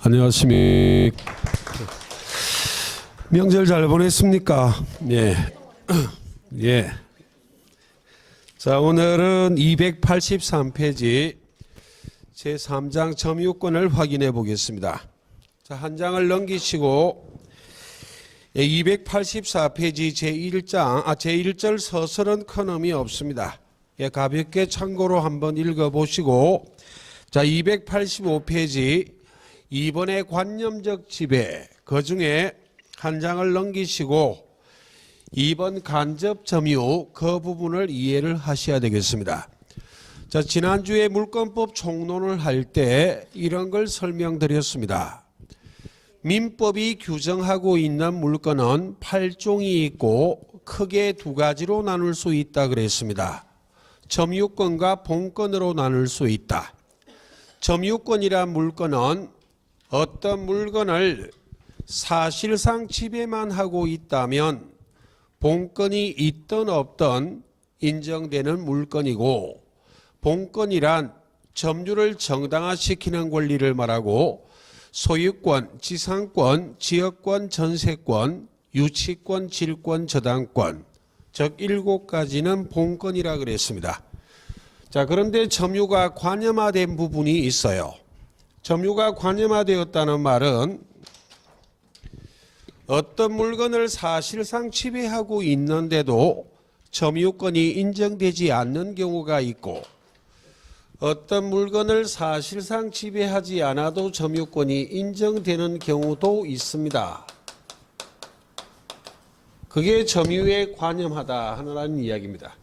안녕하십니까. 명절 잘 보냈습니까? 예. 예. 자, 오늘은 283페이지 제3장 점유권을 확인해 보겠습니다. 자, 한 장을 넘기시고 284페이지 제1절 서술은 큰 의미 없습니다. 예, 가볍게 참고로 한번 읽어보시고, 자, 285페이지 2번의 관념적 지배, 그 중에 한 장을 넘기시고 2번 간접 점유, 그 부분을 이해를 하셔야 되겠습니다. 자, 지난주에 물권법 총론을 할 때 이런 걸 설명드렸습니다. 민법이 규정하고 있는 물건은 8종이 있고 크게 두 가지로 나눌 수 있다 그랬습니다. 점유권과 본권으로 나눌 수 있다. 점유권이란 물건은 어떤 물건을 사실상 지배만 하고 있다면 본권이 있든 없든 인정되는 물건이고, 본권이란 점유를 정당화시키는 권리를 말하고 소유권, 지상권, 지역권, 전세권, 유치권, 질권, 저당권, 즉 7가지는 본권이라 그랬습니다. 자, 그런데 점유가 관념화된 부분이 있어요. 점유가 관념화되었다는 말은 어떤 물건을 사실상 지배하고 있는데도 점유권이 인정되지 않는 경우가 있고, 어떤 물건을 사실상 지배하지 않아도 점유권이 인정되는 경우도 있습니다. 그게 점유에 관념하다 하는 이야기입니다.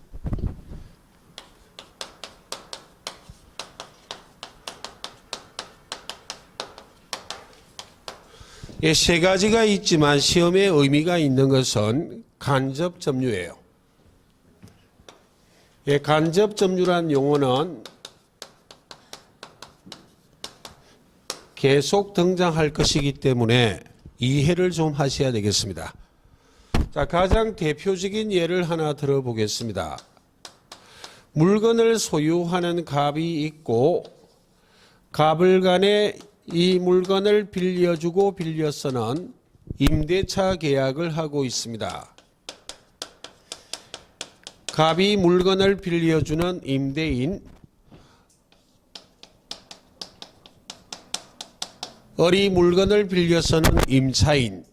예, 세 가지가 있지만 시험에 의미가 있는 것은 간접 점유예요. 예, 간접 점유란 용어는 계속 등장할 것이기 때문에 이해를 좀 하셔야 되겠습니다. 자, 가장 대표적인 예를 하나 들어보겠습니다. 물건을 소유하는 갑이 있고 갑을 간에 이 물건을 빌려주고 빌려서는 임대차 계약을 하고 있습니다. 갑이 물건을 빌려주는 임대인, 을이 물건을 빌려서는 임차인.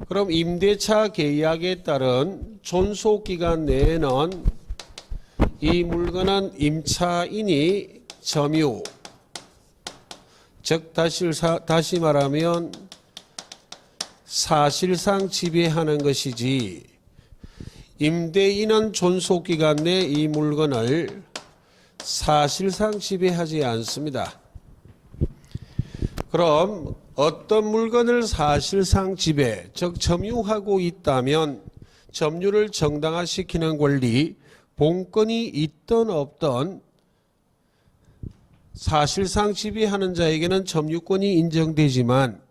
그럼 임대차 계약에 따른 존속기간 내에는 이 물건은 임차인이 점유, 즉 다시 말하면 사실상 지배하는 것이지, 임대인은 존속기간 내 이 물건을 사실상 지배하지 않습니다. 그럼 어떤 물건을 사실상 지배, 즉 점유하고 있다면 점유를 정당화시키는 권리, 본권이 있든 없든 사실상 지배하는 자에게는 점유권이 인정되지만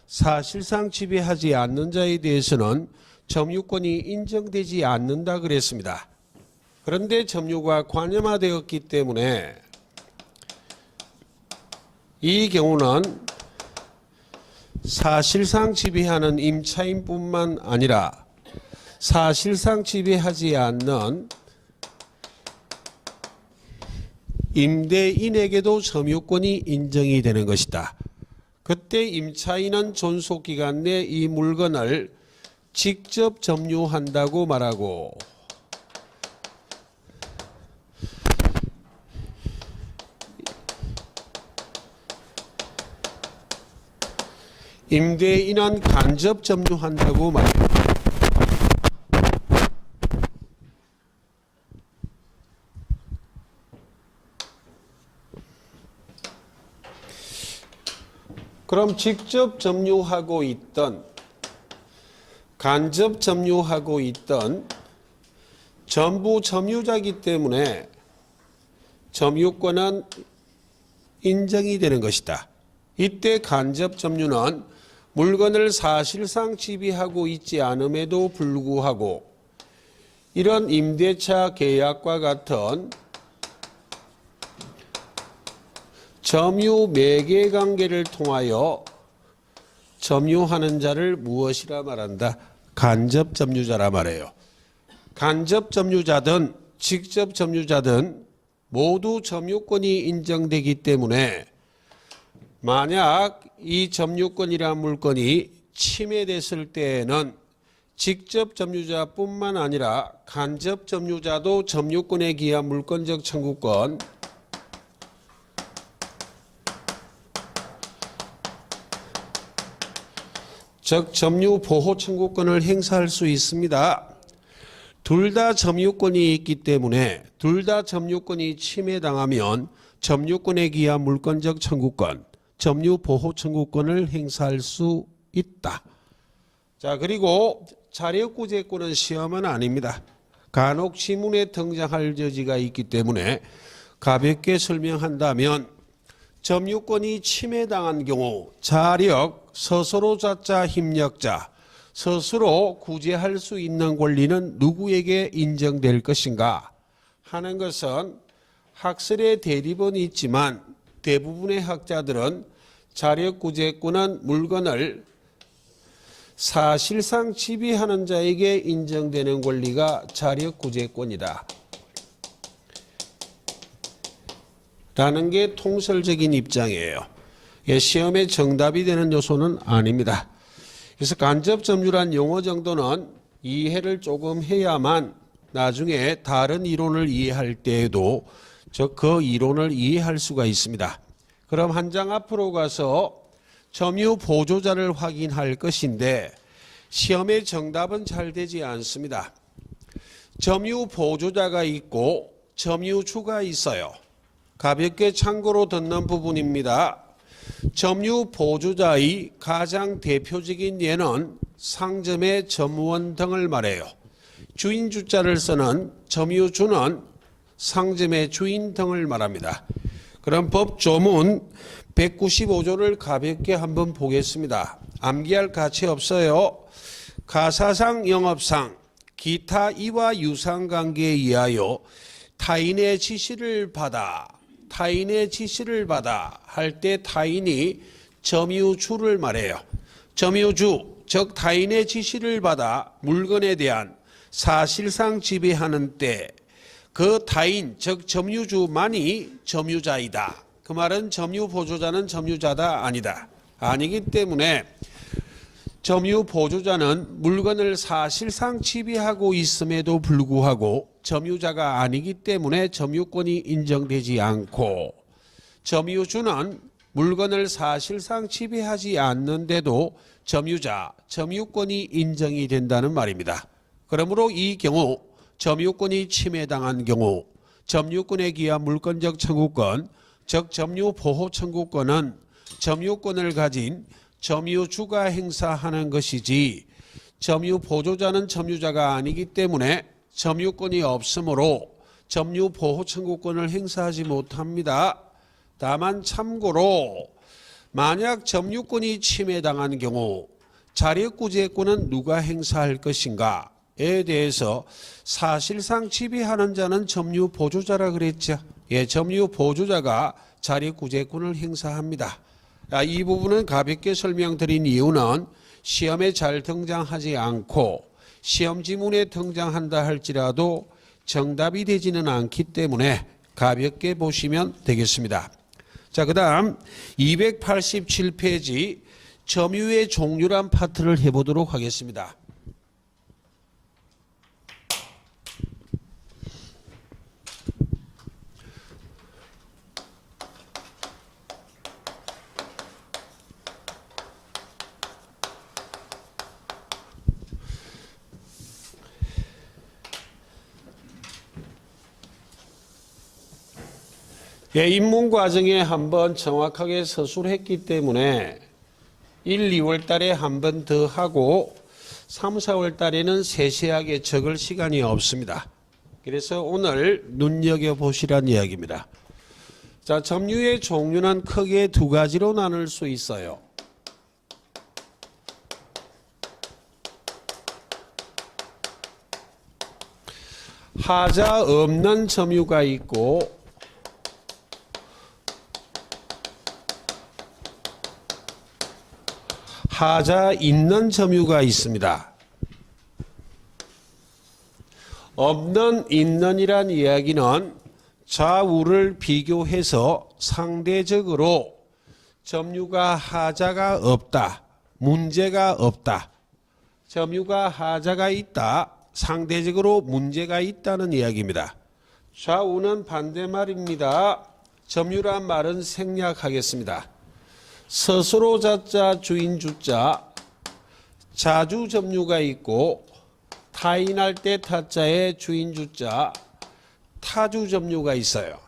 사실상 지배하지 않는 자에 대해서는 점유권이 인정되지 않는다 그랬습니다. 그런데 점유가 관념화되었기 때문에 이 경우는 사실상 지배하는 임차인뿐만 아니라 사실상 지배하지 않는 임대인에게도 점유권이 인정이 되는 것이다. 그때 임차인은 존속기간 내 이 물건을 직접 점유한다고 말하고, 임대인은 간접 점유한다고 말합니다. 그럼 직접 점유하고 있던 간접 점유하고 있던 전부 점유자이기 때문에 점유권은 인정이 되는 것이다. 이때 간접 점유는 물건을 사실상 지배하고 있지 않음에도 불구하고 이런 임대차 계약과 같은 점유 매개 관계를 통하여 점유하는 자를 무엇이라 말한다? 간접 점유자라 말해요. 간접 점유자든 직접 점유자든 모두 점유권이 인정되기 때문에 만약 이 점유권이란 물건이 침해됐을 때에는 직접 점유자뿐만 아니라 간접 점유자도 점유권에 기한 물권적 청구권, 즉 점유보호 청구권을 행사할 수 있습니다. 둘 다 점유권이 있기 때문에 둘 다 점유권이 침해당하면 점유권에 기한 물권적 청구권, 점유보호 청구권을 행사할 수 있다. 자, 그리고 자력구제권은 시험은 아닙니다. 간혹 지문에 등장할 여지가 있기 때문에 가볍게 설명한다면 점유권이 침해당한 경우 자력, 스스로 자자 힘력자, 스스로 구제할 수 있는 권리는 누구에게 인정될 것인가 하는 것은 학설의 대립은 있지만 대부분의 학자들은 자력구제권은 물건을 사실상 지배하는 자에게 인정되는 권리가 자력구제권이다 라는 게 통설적인 입장이에요. 시험에 정답이 되는 요소는 아닙니다. 그래서 간접점유란 용어 정도는 이해를 조금 해야만 나중에 다른 이론을 이해할 때에도 그 이론을 이해할 수가 있습니다. 그럼 한 장 앞으로 가서 점유 보조자를 확인할 것인데 시험의 정답은 잘 되지 않습니다. 점유 보조자가 있고 점유주가 있어요. 가볍게 참고로 듣는 부분입니다. 점유 보조자의 가장 대표적인 예는 상점의 점원 등을 말해요. 주인 주자를 쓰는 점유주는 상점의 주인 등을 말합니다. 그럼 법조문 195조를 가볍게 한번 보겠습니다. 암기할 가치 없어요. 가사상 영업상 기타 이와 유상관계에 의하여 타인의 지시를 받아 할 때 타인이 점유주를 말해요. 점유주, 즉 타인의 지시를 받아 물건에 대한 사실상 지배하는 때 그 타인, 즉 점유주만이 점유자이다. 그 말은 점유보조자는 점유자다 아니다. 아니기 때문에 점유보조자는 물건을 사실상 지배하고 있음에도 불구하고 점유자가 아니기 때문에 점유권이 인정되지 않고 점유주는 물건을 사실상 지배하지 않는데도 점유자, 점유권이 인정이 된다는 말입니다. 그러므로 이 경우 점유권이 침해당한 경우 점유권에 기한 물권적 청구권, 즉 점유보호 청구권은 점유권을 가진 점유주가 행사하는 것이지 점유보조자는 점유자가 아니기 때문에 점유권이 없으므로 점유보호 청구권을 행사하지 못합니다. 다만 참고로 만약 점유권이 침해당한 경우 자력구제권은 누가 행사할 것인가에 대해서 사실상 지배하는 자는 점유보조자라 그랬죠. 점유보조자가 자력구제권을 행사합니다. 이 부분은 가볍게 설명드린 이유는 시험에 잘 등장하지 않고 시험 지문에 등장한다 할지라도 정답이 되지는 않기 때문에 가볍게 보시면 되겠습니다. 자, 그 다음 287페이지 점유의 종류란 파트를 해보도록 하겠습니다. 입문 과정에 한번 정확하게 서술했기 때문에 1, 2월 달에 한 번 더 하고 3, 4월 달에는 세세하게 적을 시간이 없습니다. 그래서 오늘 눈여겨보시란 이야기입니다. 자, 점유의 종류는 크게 두 가지로 나눌 수 있어요. 하자 없는 점유가 있고 하자 있는 점유가 있습니다. 없는 있는이란 이야기는 좌우를 비교해서 상대적으로 점유가 하자가 없다, 문제가 없다. 점유가 하자가 있다, 상대적으로 문제가 있다는 이야기입니다. 좌우는 반대말입니다. 점유란 말은 생략하겠습니다. 스스로 자자 주인 주자 자주 점유가 있고 타인할 때 타자에 주인 주자 타주 점유가 있어요.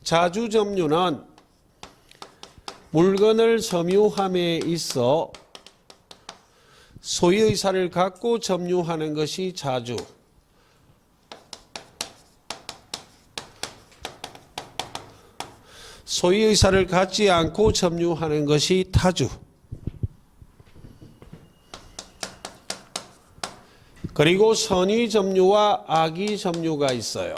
자주 점유는 물건을 점유함에 있어 소유의사를 갖고 점유하는 것이 자주, 소유의사를 갖지 않고 점유하는 것이 타주. 그리고 선의 점유와 악의 점유가 있어요.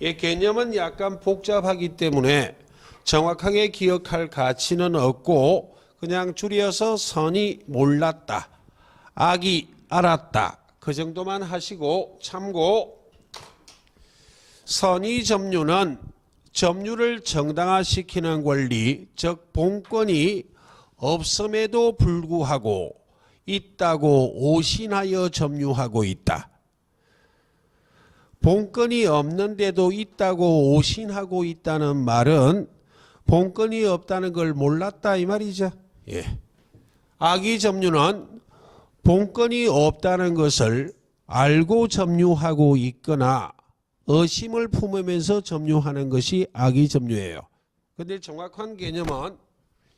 이 개념은 약간 복잡하기 때문에 정확하게 기억할 가치는 없고 그냥 줄여서 선이 몰랐다, 악이 알았다, 그 정도만 하시고 참고. 선의 점유는 점유를 정당화시키는 권리, 즉 본권이 없음에도 불구하고 있다고 오신하여 점유하고 있다. 본권이 없는데도 있다고 오신하고 있다는 말은 본권이 없다는 걸 몰랐다 이 말이죠. 예. 악의 점유는 본권이 없다는 것을 알고 점유하고 있거나 의심을 품으면서 점유하는 것이 악의 점유예요. 그런데 정확한 개념은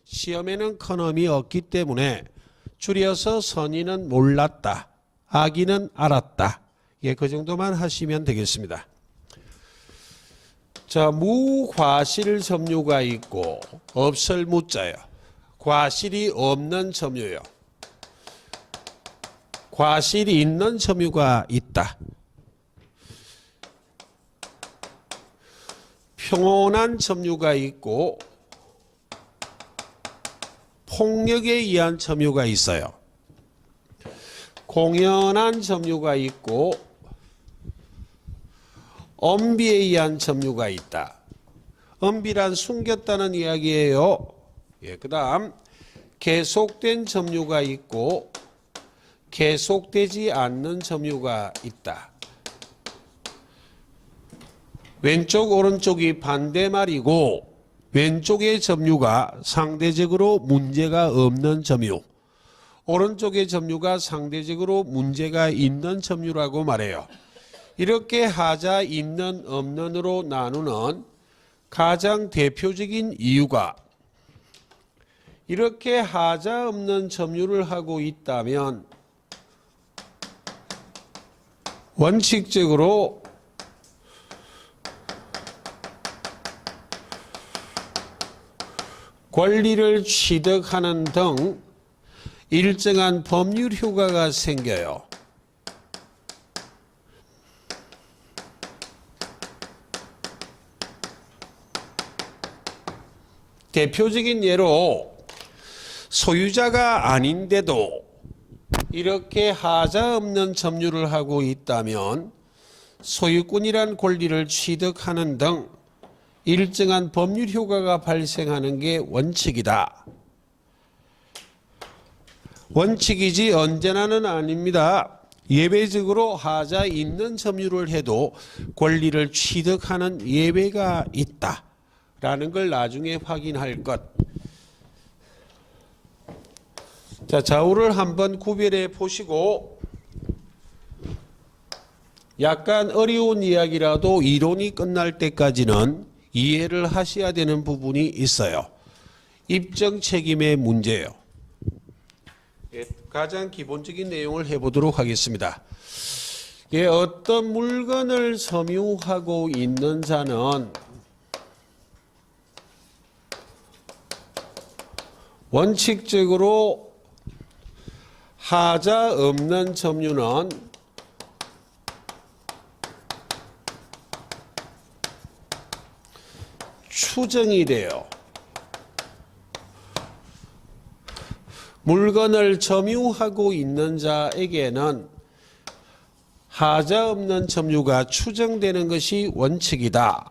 시험에는 큰 의미 없기 때문에 줄여서 선의는 몰랐다, 악의는 알았다. 예, 그 정도만 하시면 되겠습니다. 자, 무과실 점유가 있고 없을 무자요. 과실이 없는 점유요. 과실이 있는 점유가 있다. 평온한 점유가 있고 폭력에 의한 점유가 있어요. 공연한 점유가 있고 엄비에 의한 점유가 있다. 엄비란 숨겼다는 이야기예요. 예, 그다음 계속된 점유가 있고 계속되지 않는 점유가 있다. 왼쪽 오른쪽이 반대말이고 왼쪽의 점유가 상대적으로 문제가 없는 점유, 오른쪽의 점유가 상대적으로 문제가 있는 점유라고 말해요. 이렇게 하자 있는 없는으로 나누는 가장 대표적인 이유가 이렇게 하자 없는 점유를 하고 있다면 원칙적으로 권리를 취득하는 등 일정한 법률 효과가 생겨요. 대표적인 예로 소유자가 아닌데도 이렇게 하자 없는 점유를 하고 있다면 소유권이란 권리를 취득하는 등 일정한 법률 효과가 발생하는 게 원칙이다. 원칙이지 언제나는 아닙니다. 예외적으로 하자 있는 점유를 해도 권리를 취득하는 예외가 있다. 라는 걸 나중에 확인할 것. 자, 좌우를 한번 구별해 보시고 약간 어려운 이야기라도 이론이 끝날 때까지는 이해를 하셔야 되는 부분이 있어요. 입증 책임의 문제예요. 예, 가장 기본적인 내용을 해보도록 하겠습니다. 예, 어떤 물건을 점유하고 있는 자는 원칙적으로 하자 없는 점유는 추정이 돼요. 물건을 점유하고 있는 자에게는 하자 없는 점유가 추정되는 것이 원칙이다.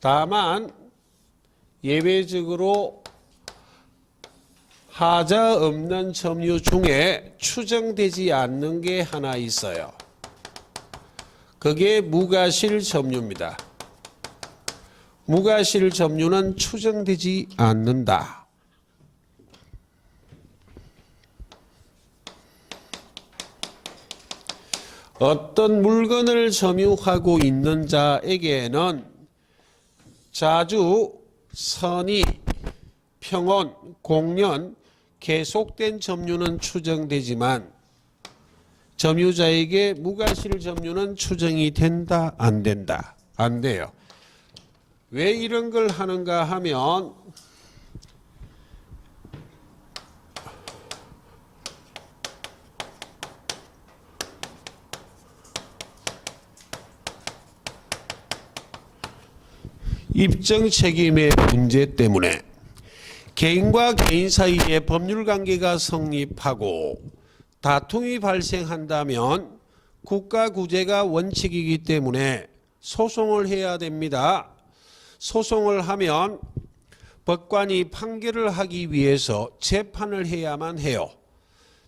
다만 예외적으로 하자 없는 점유 중에 추정되지 않는 게 하나 있어요. 그게 무과실 점유입니다. 무과실 점유는 추정되지 않는다. 어떤 물건을 점유하고 있는 자에게는 자주, 선의, 평온, 공연, 계속된 점유는 추정되지만 점유자에게 무과실 점유는 추정이 된다, 안 된다? 안 돼요. 왜 이런 걸 하는가 하면 입증 책임의 문제 때문에 개인과 개인 사이에 법률관계가 성립하고 다툼이 발생한다면 국가구제가 원칙이기 때문에 소송을 해야 됩니다. 소송을 하면 법관이 판결을 하기 위해서 재판을 해야만 해요.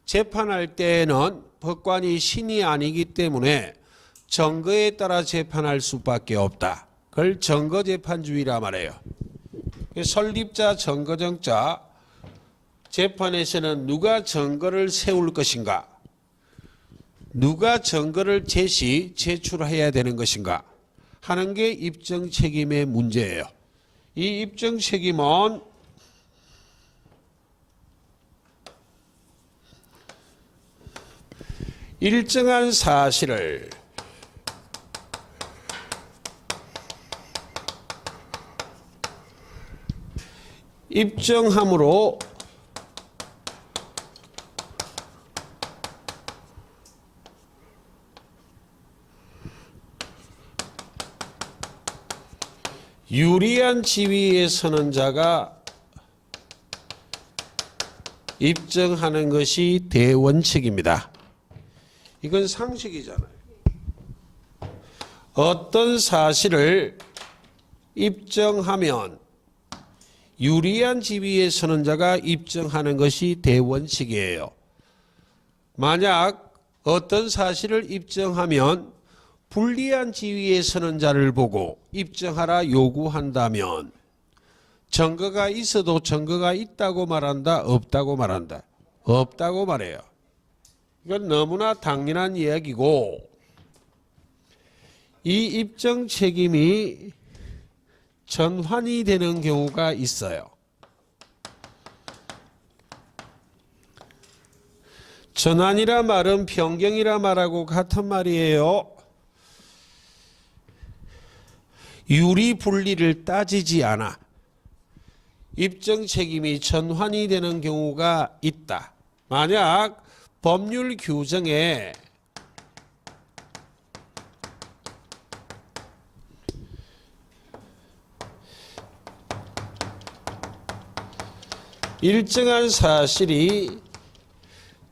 재판할 때에는 법관이 신이 아니기 때문에 증거에 따라 재판할 수밖에 없다. 그걸 증거재판주의라 말해요. 설립자, 증거정자, 재판에서는 누가 증거를 세울 것인가, 누가 증거를 제출해야 되는 것인가 하는 게 입증 책임의 문제예요. 이 입증 책임은 일정한 사실을 입증함으로 유리한 지위에 서는 자가 입증하는 것이 대원칙입니다. 이건 상식이잖아요. 어떤 사실을 입증하면 유리한 지위에 서는 자가 입증하는 것이 대원칙이에요. 만약 어떤 사실을 입증하면 불리한 지위에 서는 자를 보고 입증하라 요구한다면 증거가 있어도 증거가 있다고 말한다, 없다고 말한다? 없다고 말해요. 이건 너무나 당연한 이야기고, 이 입증 책임이 전환이 되는 경우가 있어요. 전환이라 말은 변경이라 말하고 같은 말이에요. 유리 분리를 따지지 않아 입증 책임이 전환이 되는 경우가 있다. 만약 법률 규정에 일정한 사실이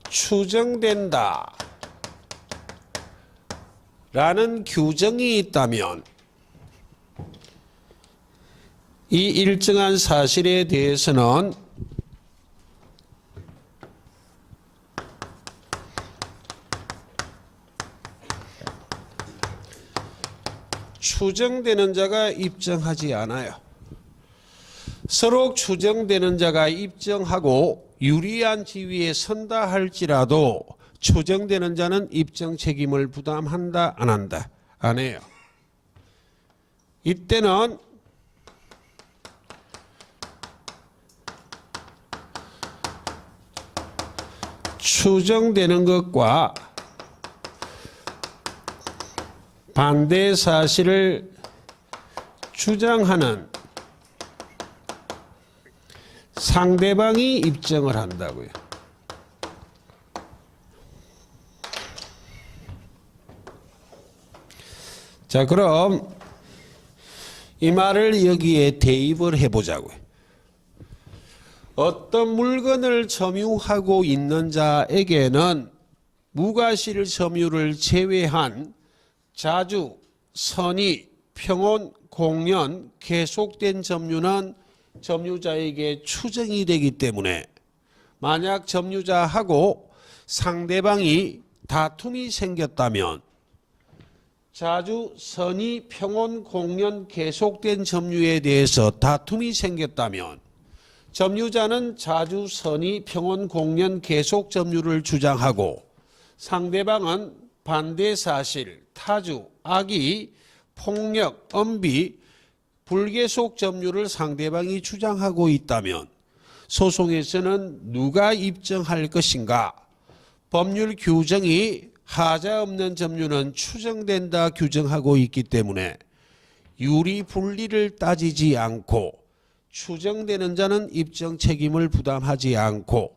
추정된다 라는 규정이 있다면 이 일정한 사실에 대해서는 추정되는 자가 입증하지 않아요. 서로 추정되는 자가 입증하고 유리한 지위에 선다 할지라도 추정되는 자는 입증 책임을 부담한다, 안 한다? 안 해요. 이때는 추정되는 것과 반대 사실을 주장하는 상대방이 입증을 한다고요. 자, 그럼 이 말을 여기에 대입을 해보자고요. 어떤 물건을 점유하고 있는 자에게는 무과실 점유를 제외한 자주, 선의, 평온, 공연, 계속된 점유는 점유자에게 추정이 되기 때문에 만약 점유자하고 상대방이 다툼이 생겼다면 자주, 선의, 평온, 공연, 계속된 점유에 대해서 다툼이 생겼다면 점유자는 자주, 선의, 평온, 공연, 계속 점유를 주장하고 상대방은 반대 사실, 타주, 악의, 폭력, 엄비, 불계속 점유를 상대방이 주장하고 있다면 소송에서는 누가 입증할 것인가? 법률 규정이 하자 없는 점유는 추정된다 규정하고 있기 때문에 유리 분리를 따지지 않고 추정되는 자는 입증 책임을 부담하지 않고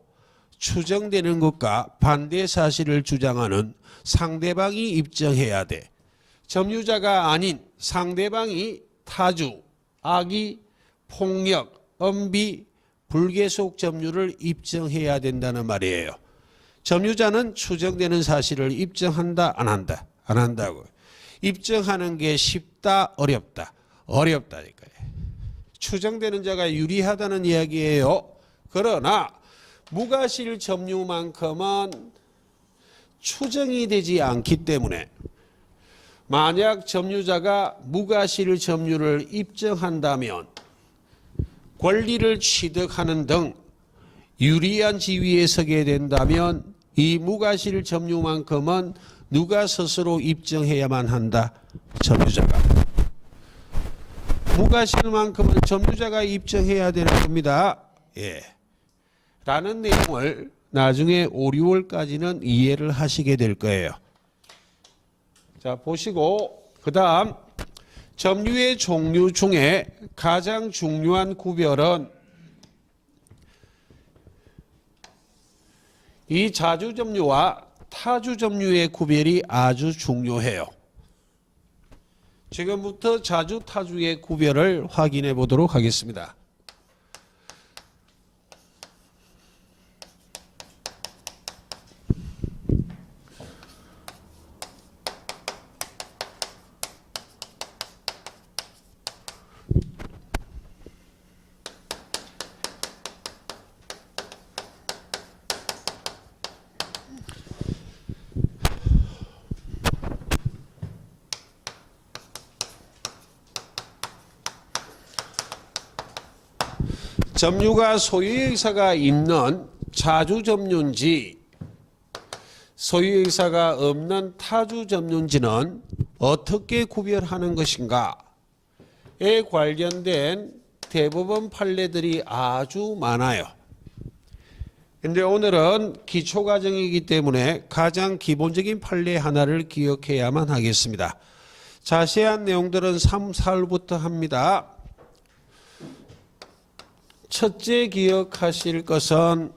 추정되는 것과 반대 사실을 주장하는 상대방이 입증해야 돼. 점유자가 아닌 상대방이 타주, 악의, 폭력, 엄비, 불계속 점유를 입증해야 된다는 말이에요. 점유자는 추정되는 사실을 입증한다, 안 한다? 안 한다고. 입증하는 게 쉽다, 어렵다? 어렵다니까요. 추정되는 자가 유리하다는 이야기예요. 그러나 무과실 점유만큼은 추정이 되지 않기 때문에 만약 점유자가 무과실 점유를 입증한다면 권리를 취득하는 등 유리한 지위에 서게 된다면 이 무과실 점유만큼은 누가 스스로 입증해야만 한다? 점유자가. 무과실만큼은 점유자가 입증해야 되는 겁니다. 예. 라는 내용을 나중에 5, 6월까지는 이해를 하시게 될 거예요. 자, 보시고 그 다음 점유의 종류 중에 가장 중요한 구별은 이 자주점유와 타주점유의 구별이 아주 중요해요. 지금부터 자주, 타주의 구별을 확인해 보도록 하겠습니다. 점유가 소유의사가 있는 자주점유인지 소유의사가 없는 타주점유인지는 어떻게 구별하는 것인가에 관련된 대법원 판례들이 아주 많아요. 근데 오늘은 기초과정이기 때문에 가장 기본적인 판례 하나를 기억해야만 하겠습니다. 자세한 내용들은 3, 4월부터 합니다. 첫째 기억하실 것은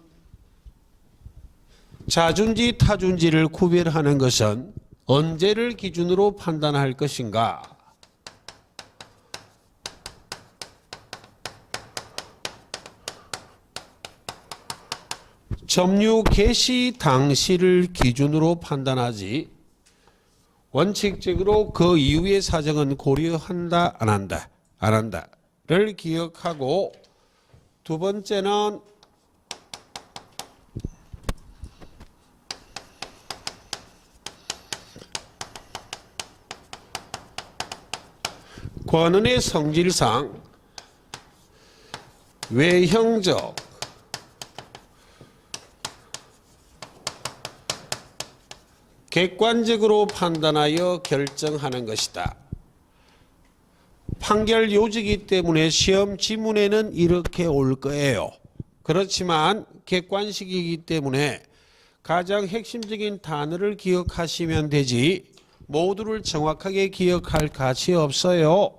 자주인지 타주인지를 구별하는 것은 언제를 기준으로 판단할 것인가? 점유 개시 당시를 기준으로 판단하지 원칙적으로 그 이후의 사정은 고려한다, 안 한다, 안 한다를 기억하고 두 번째는 권한의 성질상 외형적 객관적으로 판단하여 결정하는 것이다. 판결 요지이기 때문에 시험 지문에는 이렇게 올 거예요. 그렇지만 객관식이기 때문에 가장 핵심적인 단어를 기억하시면 되지 모두를 정확하게 기억할 가치 없어요.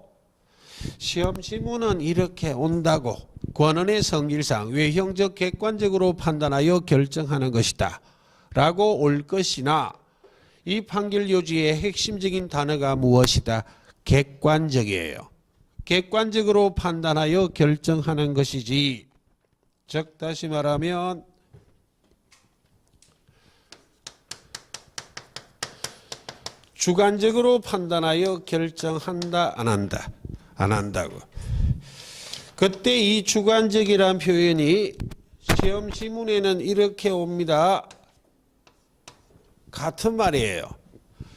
시험 지문은 이렇게 온다고 권한의 성질상 외형적 객관적으로 판단하여 결정하는 것이다 라고 올 것이나 이 판결 요지의 핵심적인 단어가 무엇이다? 객관적이에요. 객관적으로 판단하여 결정하는 것이지 즉 다시 말하면 주관적으로 판단하여 결정한다, 안 한다, 안 한다고. 그때 이 주관적이란 표현이 시험 지문에는 이렇게 옵니다. 같은 말이에요.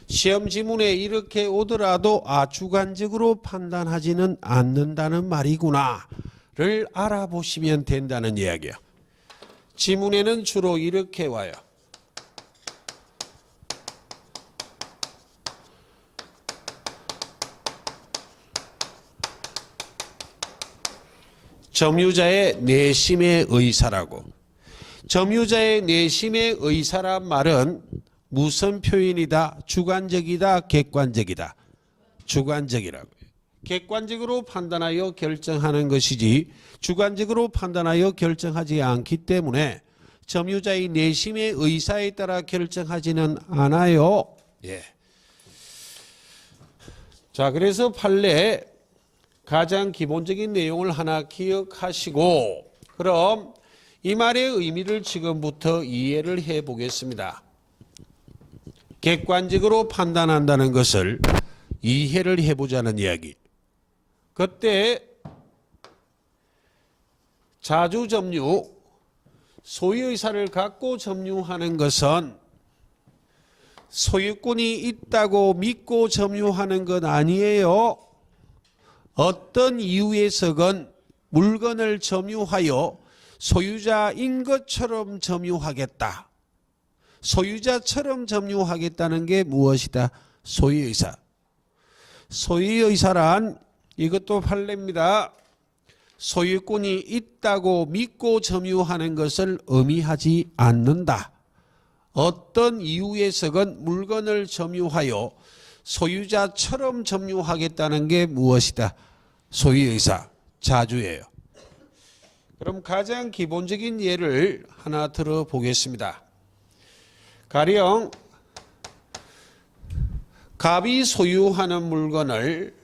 시험 지문에 이렇게 오더라도 주관적으로 판단하지는 않는다는 말이구나를 알아보시면 된다는 이야기예요. 지문에는 주로 이렇게 와요. 점유자의 내심의 의사라고. 점유자의 내심의 의사란 말은 무슨 표현이다? 주관적이다, 객관적이다. 주관적이라고. 객관적으로 판단하여 결정하는 것이지 주관적으로 판단하여 결정하지 않기 때문에 점유자의 내심의 의사에 따라 결정하지는 않아요. 예. 자, 그래서 판례 가장 기본적인 내용을 하나 기억하시고 그럼 이 말의 의미를 지금부터 이해를 해 보겠습니다. 객관적으로 판단한다는 것을 이해를 해보자는 이야기. 그때 자주점유, 소유의사를 갖고 점유하는 것은 소유권이 있다고 믿고 점유하는 것 아니에요. 어떤 이유에서건 물건을 점유하여 소유자인 것처럼 점유하겠다. 소유자처럼 점유하겠다는 게 무엇이다? 소유의사. 소유의사란 이것도 판례입니다. 소유권이 있다고 믿고 점유하는 것을 의미하지 않는다. 어떤 이유에서건 물건을 점유하여 소유자처럼 점유하겠다는 게 무엇이다? 소유의사, 자주예요. 그럼 가장 기본적인 예를 하나 들어보겠습니다. 가령 갑이 소유하는 물건을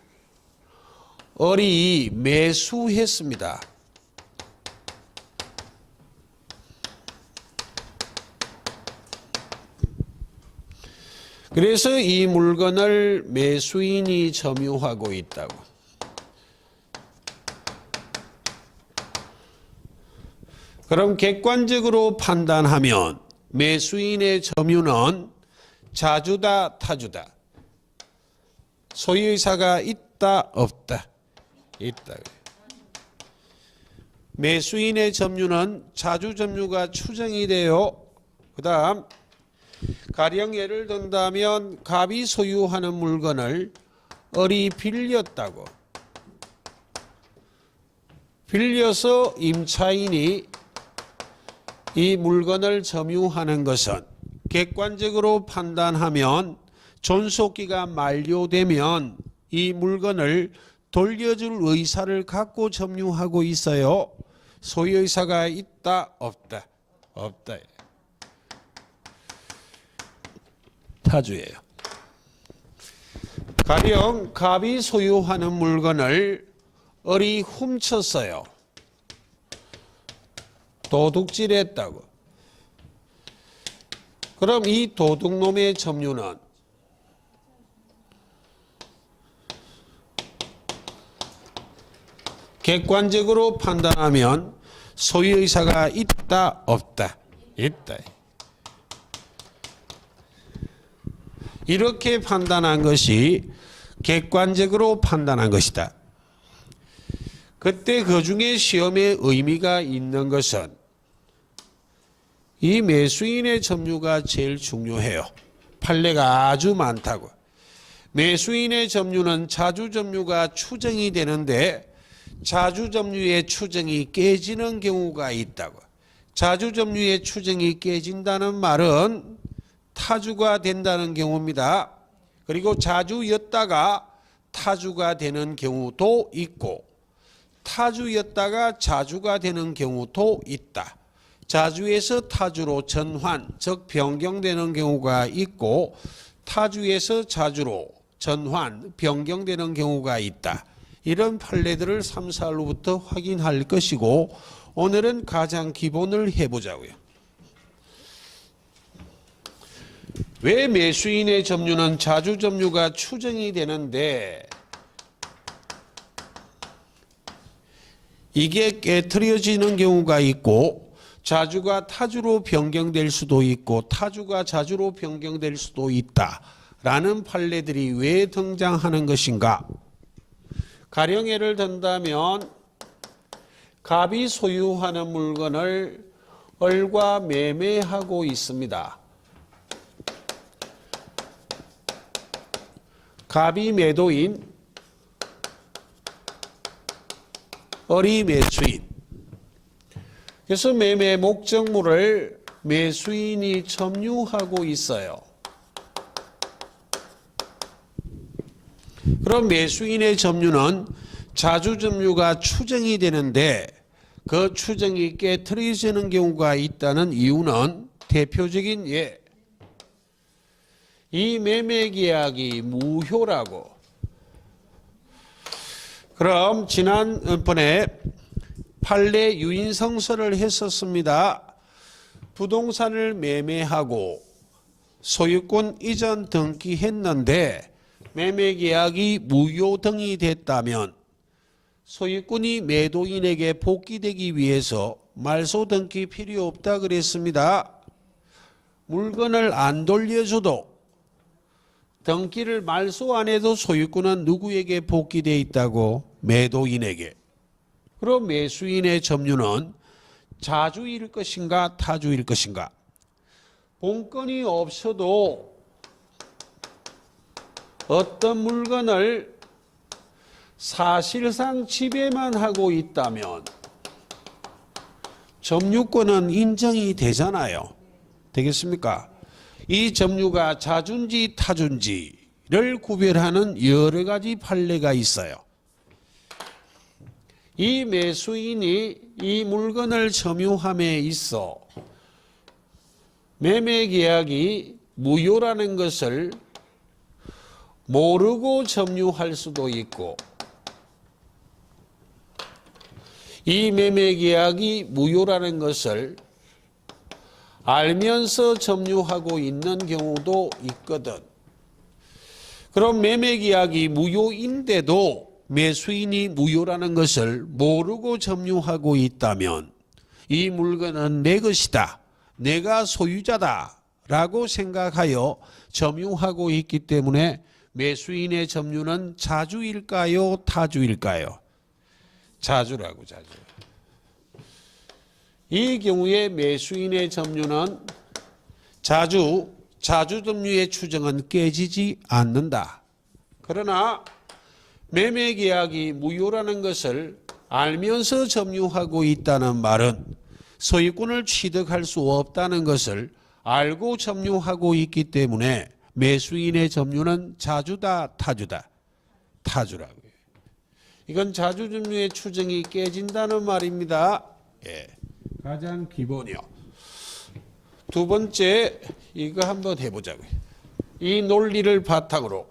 을이 매수했습니다. 그래서 이 물건을 매수인이 점유하고 있다고. 그럼 객관적으로 판단하면 매수인의 점유는 자주다, 타주다. 소유의사가 있다, 없다. 있다. 매수인의 점유는 자주 점유가 추정이 돼요. 그 다음 가령 예를 든다면 갑이 소유하는 물건을 을이 빌렸다고. 빌려서 임차인이 이 물건을 점유하는 것은 객관적으로 판단하면 존속기가 만료되면 이 물건을 돌려줄 의사를 갖고 점유하고 있어요. 소유의사가 있다, 없다. 없다. 타주예요. 가령 갑이 소유하는 물건을 을이 훔쳤어요. 도둑질했다고. 그럼 이 도둑놈의 점유는 객관적으로 판단하면 소유의사가 있다, 없다. 있다. 이렇게 판단한 것이 객관적으로 판단한 것이다. 그때 그 중에 시험에 의미가 있는 것은 이 매수인의 점유가 제일 중요해요. 판례가 아주 많다고. 매수인의 점유는 자주점유가 추정이 되는데 자주점유의 추정이 깨지는 경우가 있다고. 자주점유의 추정이 깨진다는 말은 타주가 된다는 경우입니다. 그리고 자주였다가 타주가 되는 경우도 있고 타주였다가 자주가 되는 경우도 있다. 자주에서 타주로 전환, 즉 변경되는 경우가 있고 타주에서 자주로 전환, 변경되는 경우가 있다. 이런 판례들을 3, 4루부터 확인할 것이고 오늘은 가장 기본을 해보자고요. 왜 매수인의 점유는 자주 점유가 추정이 되는데 이게 깨트려지는 경우가 있고 자주가 타주로 변경될 수도 있고 타주가 자주로 변경될 수도 있다라는 판례들이 왜 등장하는 것인가? 가령 예를 든다면 갑이 소유하는 물건을 을과 매매하고 있습니다. 갑이 매도인, 을이 매수인. 그래서 매매 목적물을 매수인이 점유하고 있어요. 그럼 매수인의 점유는 자주 점유가 추정이 되는데 그 추정이 깨트려지는 경우가 있다는 이유는 대표적인 예. 이 매매계약이 무효라고. 그럼 지난번에 판례 유인성설을 했었습니다. 부동산을 매매하고 소유권 이전 등기했는데 매매계약이 무효등이 됐다면 소유권이 매도인에게 복귀되기 위해서 말소 등기 필요 없다 그랬습니다. 물건을 안 돌려줘도 등기를 말소 안 해도 소유권은 누구에게 복귀되어 있다고? 매도인에게. 그럼 매수인의 점유는 자주일 것인가 타주일 것인가? 본건이 없어도 어떤 물건을 사실상 지배만 하고 있다면 점유권은 인정이 되잖아요. 되겠습니까? 이 점유가 자주인지 타주인지를 구별하는 여러 가지 판례가 있어요. 이 매수인이 이 물건을 점유함에 있어 매매계약이 무효라는 것을 모르고 점유할 수도 있고 이 매매계약이 무효라는 것을 알면서 점유하고 있는 경우도 있거든. 그럼 매매계약이 무효인데도 매수인이 무효라는 것을 모르고 점유하고 있다면 이 물건은 내 것이다. 내가 소유자다. 라고 생각하여 점유하고 있기 때문에 매수인의 점유는 자주일까요? 타주일까요? 자주라고 자주. 이 경우에 매수인의 점유는 자주 점유의 추정은 깨지지 않는다. 그러나 매매계약이 무효라는 것을 알면서 점유하고 있다는 말은 소유권을 취득할 수 없다는 것을 알고 점유하고 있기 때문에 매수인의 점유는 자주다 타주다. 타주라고요. 이건 자주 점유의 추정이 깨진다는 말입니다. 예. 가장 기본이요. 두 번째 이거 한번 해보자고요. 이 논리를 바탕으로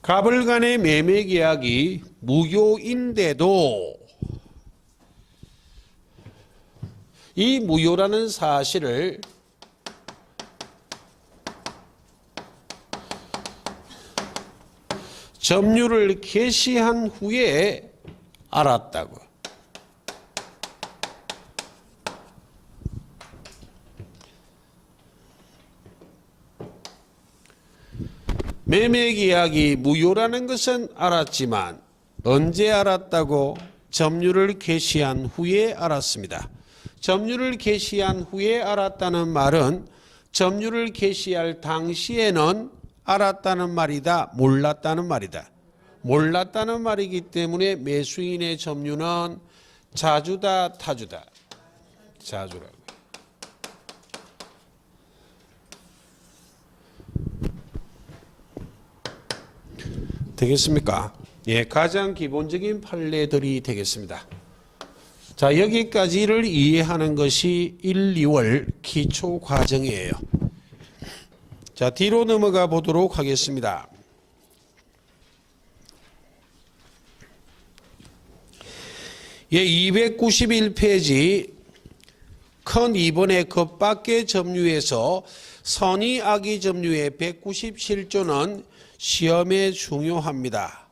갑을 간의 매매계약이 무효인데도 이 무효라는 사실을 점유를 개시한 후에 알았다고. 매매계약이 무효라는 것은 알았지만 언제 알았다고? 점유를 개시한 후에 알았습니다. 점유를 개시한 후에 알았다는 말은 점유를 개시할 당시에는 알았다는 말이다, 몰랐다는 말이다. 몰랐다는 말이기 때문에 매수인의 점유는 자주다, 타주다. 자주라고. 되겠습니까? 예, 가장 기본적인 판례들이 되겠습니다. 자, 여기까지를 이해하는 것이 1, 2월 기초 과정이에요. 자, 뒤로 넘어가 보도록 하겠습니다. 예, 291페이지 큰 2번의 겉밖의 점유에서 선의 악의 점유의 197조는 시험에 중요합니다.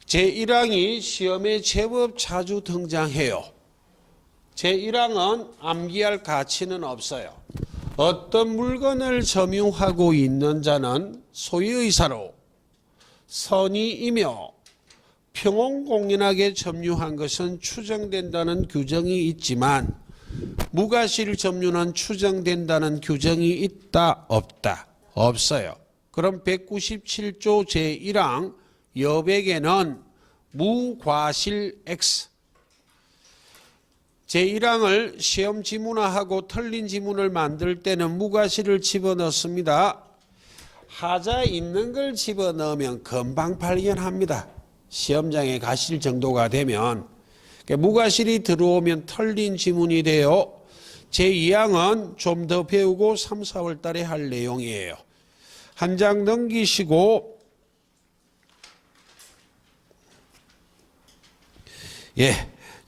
제1항이 시험에 제법 자주 등장해요. 제1항은 암기할 가치는 없어요. 어떤 물건을 점유하고 있는 자는 소유의사로 선의이며 평온공연하게 점유한 것은 추정된다는 규정이 있지만 무과실 점유는 추정된다는 규정이 있다 없다? 없어요. 그럼 197조 제1항 여백에는 무과실 X 제1항을 시험 지문화하고 틀린 지문을 만들 때는 무과실을 집어넣습니다. 하자 있는 걸 집어넣으면 금방 발견합니다. 시험장에 가실 정도가 되면. 무과실이 들어오면 틀린 지문이 돼요. 제2항은 좀 더 배우고 3, 4월 달에 할 내용이에요. 한 장 넘기시고 예,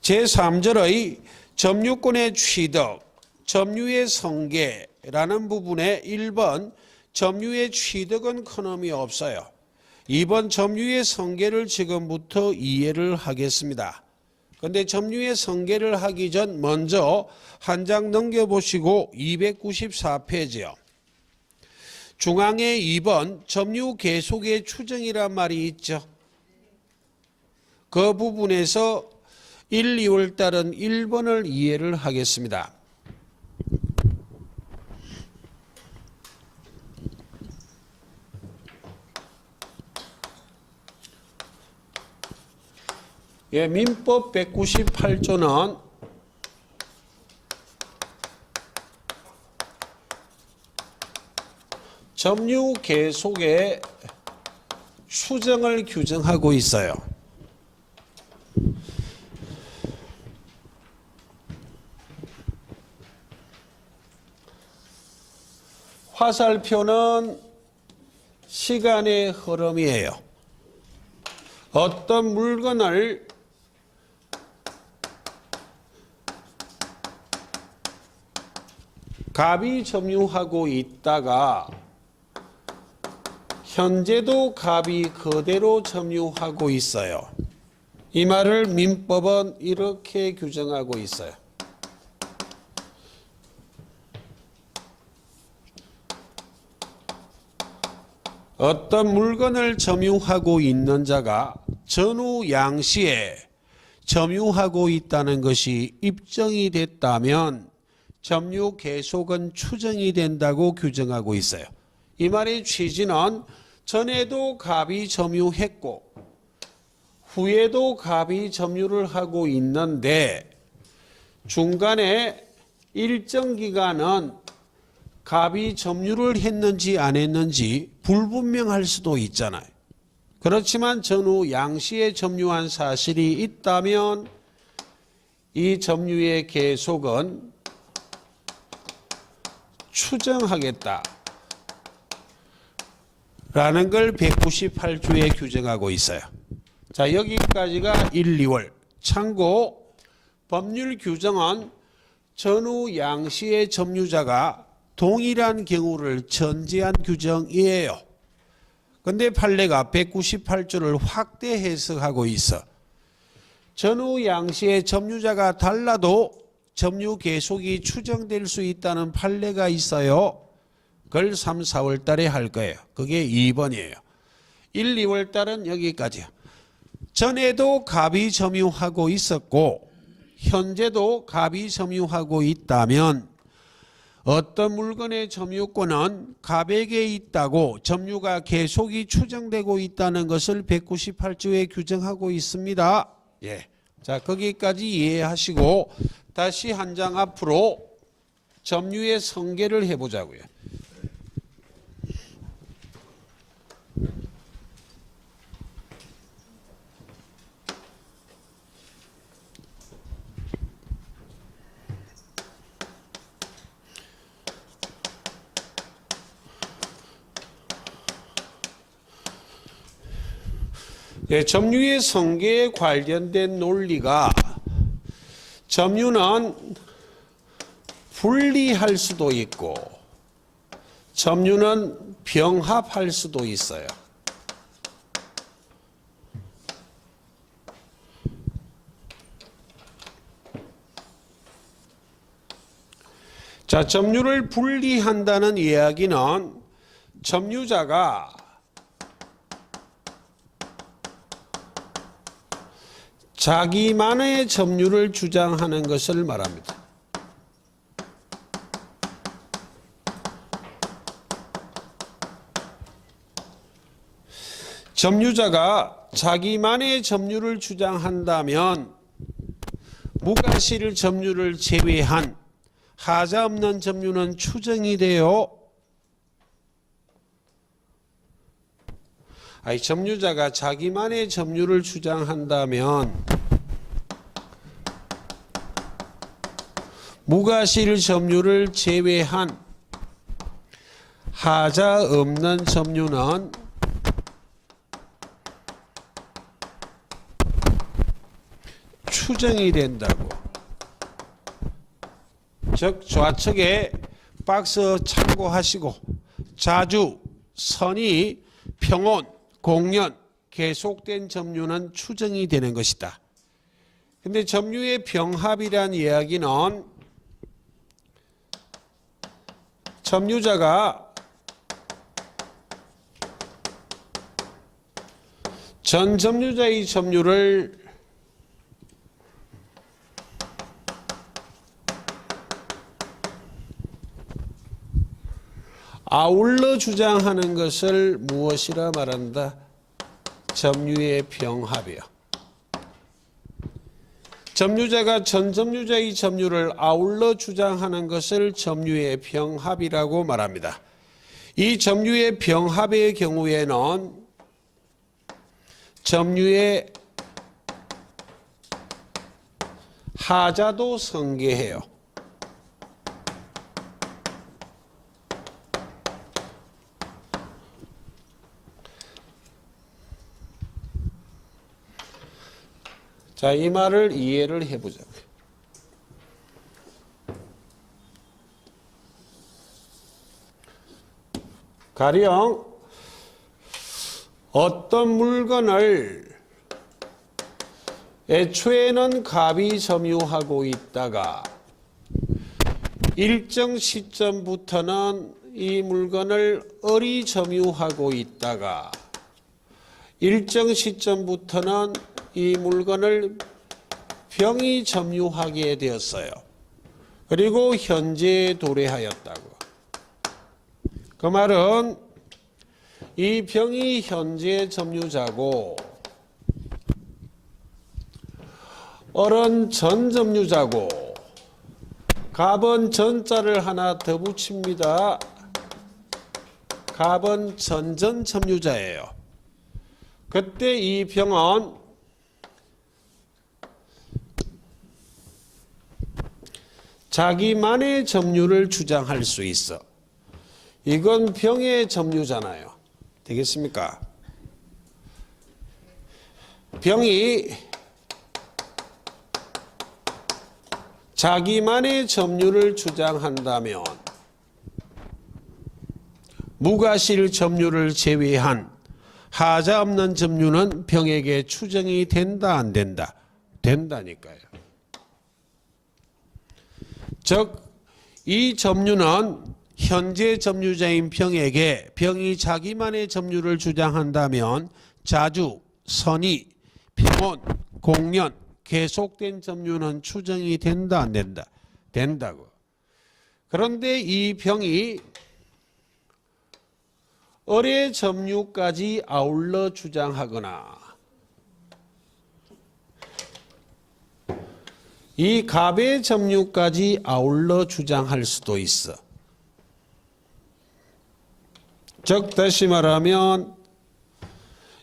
제3절의 점유권의 취득, 점유의 성계라는 부분에 1번 점유의 취득은 큰 의미 없어요. 2번 점유의 성계를 지금부터 이해를 하겠습니다. 그런데 점유의 성계를 하기 전 먼저 한 장 넘겨보시고 294페이지요. 중앙에 2번 점유 계속의 추정이란 말이 있죠. 그 부분에서 1, 2월 달은 1번을 이해를 하겠습니다. 예, 민법 198조는 점유 계속의 추정을 규정하고 있어요. 화살표는 시간의 흐름이에요. 어떤 물건을 갑이 점유하고 있다가 현재도 갑이 그대로 점유하고 있어요. 이 말을 민법은 이렇게 규정하고 있어요. 어떤 물건을 점유하고 있는 자가 전후 양시에 점유하고 있다는 것이 입증이 됐다면 점유 계속은 추정이 된다고 규정하고 있어요. 이 말의 취지는 전에도 갑이 점유했고 후에도 갑이 점유를 하고 있는데 중간에 일정 기간은 갑이 점유를 했는지 안 했는지 불분명할 수도 있잖아요. 그렇지만 전후 양시에 점유한 사실이 있다면 이 점유의 계속은 추정하겠다 라는 걸 198조에 규정하고 있어요. 자, 여기까지가 1, 2월. 참고 법률 규정은 전후 양시의 점유자가 동일한 경우를 전제한 규정이에요. 그런데 판례가 198조를 확대 해석하고 있어. 전후 양시의 점유자가 달라도 점유 계속이 추정될 수 있다는 판례가 있어요. 그걸 3, 4월 달에 할 거예요. 그게 2번이에요. 1, 2월 달은 여기까지요. 전에도 갑이 점유하고 있었고 현재도 갑이 점유하고 있다면 어떤 물건의 점유권은 갑에게 있다고 점유가 계속이 추정되고 있다는 것을 198조에 규정하고 있습니다. 예. 자, 거기까지 이해하시고 다시 한 장 앞으로 점유의 성계를 해보자고요. 예, 점유의 성계에 관련된 논리가 점유는 분리할 수도 있고 점유는 병합할 수도 있어요. 자, 점유를 분리한다는 이야기는 점유자가 자기만의 점유를 주장하는 것을 말합니다. 점유자가 자기만의 점유를 주장한다면 무과실 점유를 제외한 하자 없는 점유는 추정이 돼요. 점유자가 자기만의 점유를 주장한다면 무과실 점유를 제외한 하자 없는 점유는 추정이 된다고. 즉 좌측에 박스 참고하시고 자주, 선의, 평온, 공연, 계속된 점유는 추정이 되는 것이다. 근데 점유의 병합이란 이야기는 점유자가 전 점유자의 점유를 아울러 주장하는 것을 무엇이라 말한다? 점유의 병합이요. 점유자가 전 점유자의 점유를 아울러 주장하는 것을 점유의 병합이라고 말합니다. 이 점유의 병합의 경우에는 점유의 하자도 성계해요. 자, 이 말을 이해를 해보자고요. 가령 어떤 물건을 애초에는 갑이 점유하고 있다가 일정 시점부터는 이 물건을 을이 점유하고 있다가 일정 시점부터는 이 물건을 병이 점유하게 되었어요. 그리고 현재에 도래하였다고. 그 말은 이 병이 현재 점유자고 을은 전 점유자고 갑은 전자를 하나 더 붙입니다. 갑은 전전 점유자예요. 그때 이 병은 자기만의 점유를 주장할 수 있어. 이건 병의 점유잖아요. 되겠습니까? 병이 자기만의 점유를 주장한다면 무과실 점유를 제외한 하자 없는 점유는 병에게 추정이 된다, 안 된다? 된다니까요. 즉, 이 점유는 현재 점유자인 병에게 병이 자기만의 점유를 주장한다면 자주, 선의, 평온, 공연, 계속된 점유는 추정이 된다, 안 된다? 된다고. 그런데 이 병이 을의 점유까지 아울러 주장하거나 이 갑의 점유까지 아울러 주장할 수도 있어. 즉 다시 말하면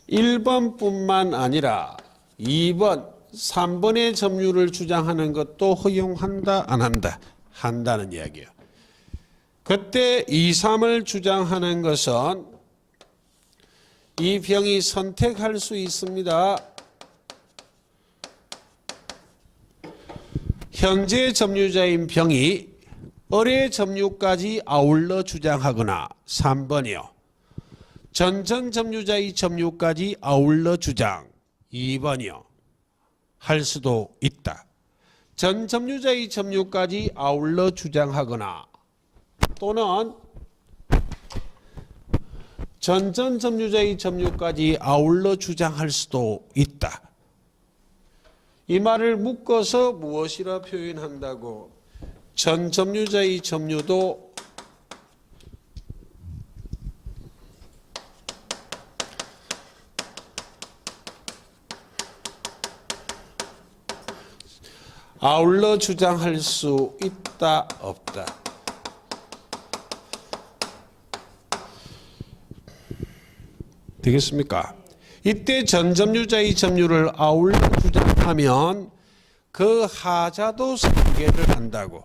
1번뿐만 아니라 2번, 3번의 점유를 주장하는 것도 허용한다, 안 한다? 한다는 이야기예요. 그때 2, 3을 주장하는 것은 이 병이 선택할 수 있습니다. 현재 점유자인 병이 을의 점유까지 아울러 주장하거나 3번이요. 전전 점유자의 점유까지 아울러 주장 2번이요. 할 수도 있다. 전 점유자의 점유까지 아울러 주장하거나 또는 전전 점유자의 점유까지 아울러 주장할 수도 있다. 이 말을 묶어서 무엇이라 표현한다고? 전 점유자의 점유도 아울러 주장할 수 있다, 없다. 되겠습니까? 이때 전점유자의 점유를 아울러 주장하면 그 하자도 승계를 한다고.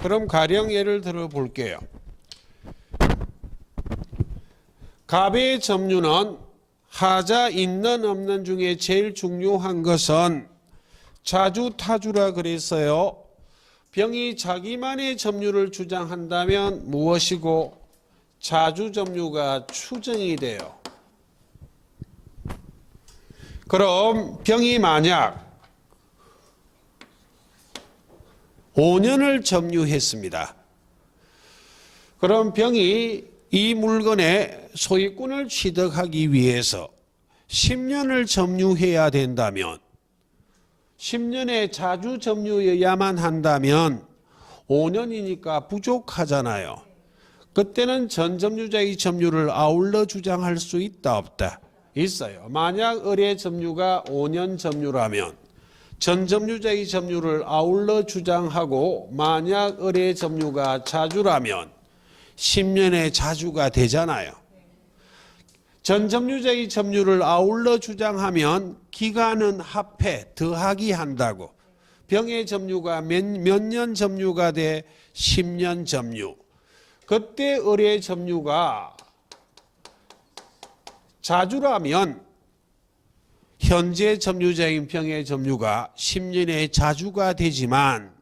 그럼 가령 예를 들어 볼게요. 갑의 점유는 하자 있는 없는 중에 제일 중요한 것은 자주 타주라 그랬어요. 병이 자기만의 점유를 주장한다면 무엇이고 자주 점유가 추정이 돼요. 그럼 병이 만약 5년을 점유했습니다. 그럼 병이 이 물건의 소유권을 취득하기 위해서 10년을 점유해야 된다면 10년의 자주 점유여야만 한다면 5년이니까 부족하잖아요. 그때는 전점유자의 점유를 아울러 주장할 수 있다, 없다? 있어요. 만약 을의 점유가 5년 점유라면 전점유자의 점유를 아울러 주장하고 만약 을의 점유가 자주라면 10년의 자주가 되잖아요. 전점유자의 점유를 아울러 주장하면 기간은 합해 더하기 한다고. 병의 점유가 몇 년 점유가 돼? 10년 점유. 그때 을의 점유가 자주라면 현재 점유자인 병의 점유가 10년의 자주가 되지만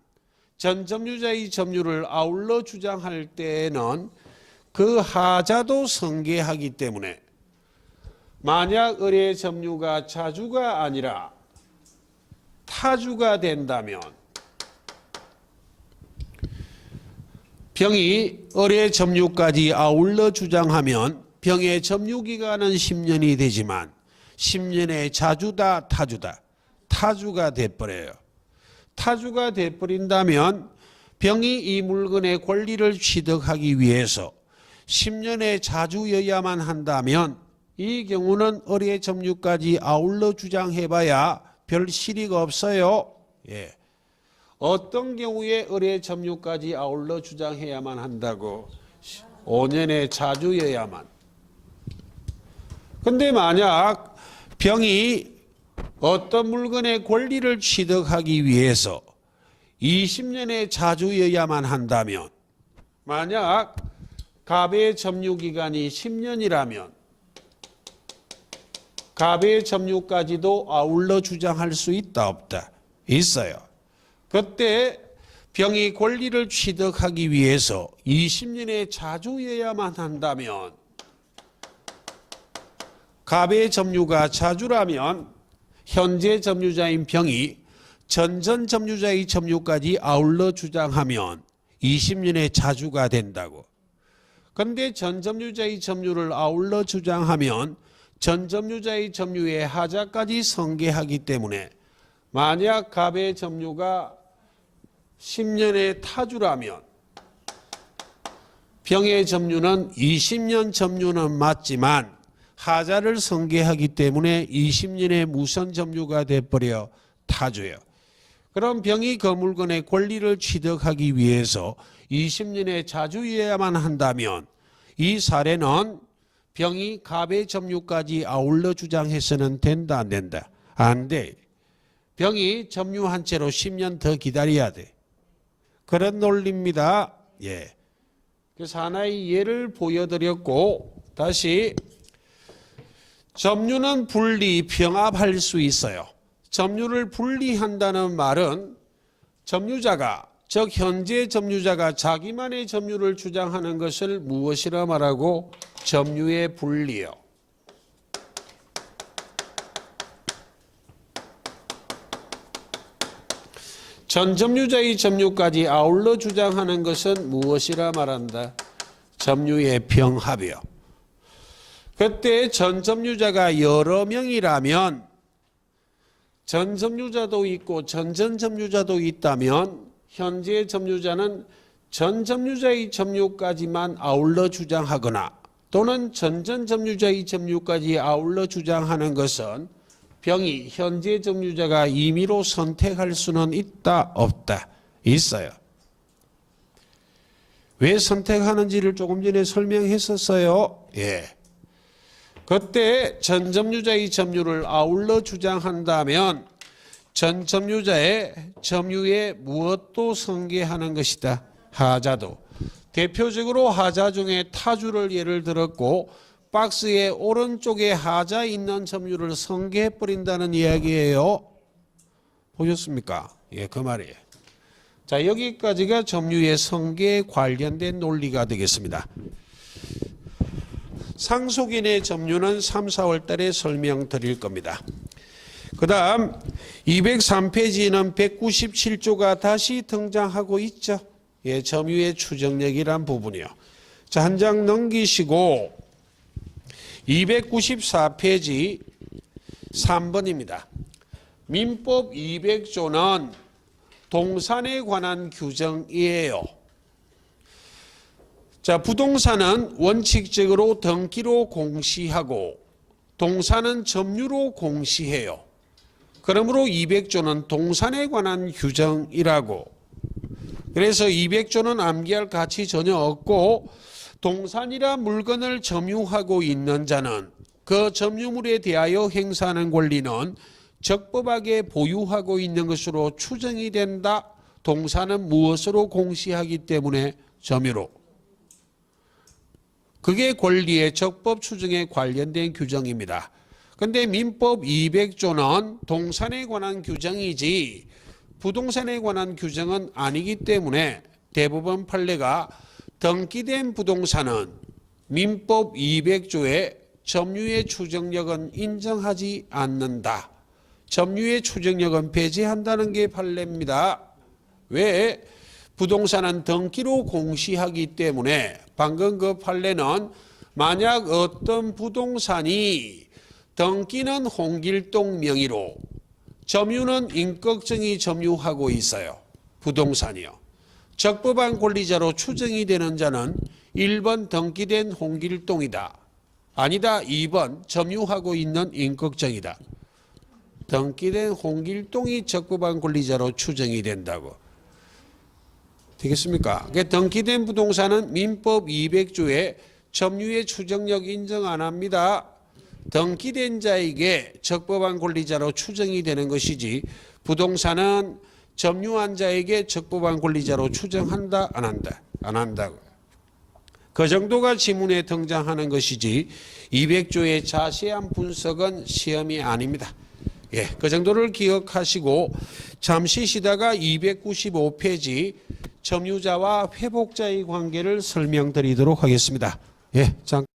전 점유자의 점유를 아울러 주장할 때에는 그 하자도 성계하기 때문에 만약 을의 점유가 자주가 아니라 타주가 된다면 병이 을의 점유까지 아울러 주장하면 병의 점유기간은 10년이 되지만 10년의 자주다 타주다 타주가 돼버려요. 타주가 돼버린다면 병이 이 물건의 권리를 취득하기 위해서 10년의 자주여야만 한다면 이 경우는 을의 점유까지 아울러 주장해봐야 별 실익 없어요. 예. 어떤 경우에 을의 점유까지 아울러 주장해야만 한다고? 5년의 자주여야만. 근데 만약 병이 어떤 물건의 권리를 취득하기 위해서 20년의 자주여야만 한다면 만약 갑의 점유기간이 10년이라면 갑의 점유까지도 아울러 주장할 수 있다, 없다? 있어요. 그때 병이 권리를 취득하기 위해서 20년의 자주여야만 한다면 갑의 점유가 자주라면 현재 점유자인 병이 전전 점유자의 점유까지 아울러 주장하면 20년의 자주가 된다고. 그런데 전 점유자의 점유를 아울러 주장하면 전 점유자의 점유의 하자까지 성계하기 때문에 만약 갑의 점유가 10년의 타주라면 병의 점유는 20년 점유는 맞지만 하자를 성계하기 때문에 20년의 무선 점유가 돼버려 타주예요. 그럼 병이 그 물건의 권리를 취득하기 위해서 20년의 자주여야만 한다면 이 사례는 병이 갑의 점유까지 아울러 주장해서는 된다, 안 된다? 안 돼. 병이 점유한 채로 10년 더 기다려야 돼. 그런 논리입니다. 예. 그래서 하나의 예를 보여드렸고 다시 점유는 분리, 병합할 수 있어요. 점유를 분리한다는 말은 점유자가, 즉 현재 점유자가 자기만의 점유를 주장하는 것을 무엇이라 말하고? 점유의 분리요. 전 점유자의 점유까지 아울러 주장하는 것은 무엇이라 말한다? 점유의 병합이요. 그때 전 점유자가 여러 명이라면 전 점유자도 있고 전전 점유자도 있다면 현재 점유자는 전 점유자의 점유까지만 아울러 주장하거나 또는 전전 점유자의 점유까지 아울러 주장하는 것은 병이 현재 점유자가 임의로 선택할 수는 있다 없다? 있어요. 왜 선택하는지를 조금 전에 설명했었어요. 예. 그때 전 점유자의 점유를 아울러 주장한다면 전 점유자의 점유에 무엇도 성계하는 것이다. 하자도. 대표적으로 하자 중에 타주를 예를 들었고 박스의 오른쪽에 하자 있는 점유를 성계해버린다는 이야기예요. 보셨습니까? 예, 그 말이에요. 자, 여기까지가 점유의 성계에 관련된 논리가 되겠습니다. 상속인의 점유는 3, 4월 달에 설명드릴 겁니다. 그 다음 203페이지는 197조가 다시 등장하고 있죠. 예, 점유의 추정력이란 부분이요. 자, 한 장 넘기시고 294페이지 3번입니다. 민법 200조는 동산에 관한 규정이에요. 자, 부동산은 원칙적으로 등기로 공시하고 동산은 점유로 공시해요. 그러므로 200조는 동산에 관한 규정이라고. 그래서 200조는 암기할 가치 전혀 없고 동산이라 물건을 점유하고 있는 자는 그 점유물에 대하여 행사하는 권리는 적법하게 보유하고 있는 것으로 추정이 된다. 동산은 무엇으로 공시하기 때문에 점유로. 그게 권리의 적법 추정에 관련된 규정입니다. 그런데 민법 200조는 동산에 관한 규정이지 부동산에 관한 규정은 아니기 때문에 대법원 판례가 등기된 부동산은 민법 200조의 점유의 추정력은 인정하지 않는다. 점유의 추정력은 배제한다는 게 판례입니다. 왜? 부동산은 등기로 공시하기 때문에 방금 그 판례는 만약 어떤 부동산이 등기는 홍길동 명의로 점유는 임꺽정이 점유하고 있어요. 부동산이요. 적법한 권리자로 추정이 되는 자는 1번 등기된 홍길동이다. 아니다. 2번 점유하고 있는 임꺽정이다. 등기된 홍길동이 적법한 권리자로 추정이 된다고. 되겠습니까? 등기된 부동산은 민법 200조에 점유의 추정력 인정 안 합니다. 등기된 자에게 적법한 권리자로 추정이 되는 것이지 부동산은 점유한 자에게 적법한 권리자로 추정한다 안 한다? 안 한다고요. 그 정도가 지문에 등장하는 것이지 200조의 자세한 분석은 시험이 아닙니다. 예, 그 정도를 기억하시고 잠시 쉬다가 295페이지 점유자와 회복자의 관계를 설명드리도록 하겠습니다. 예, 잠깐.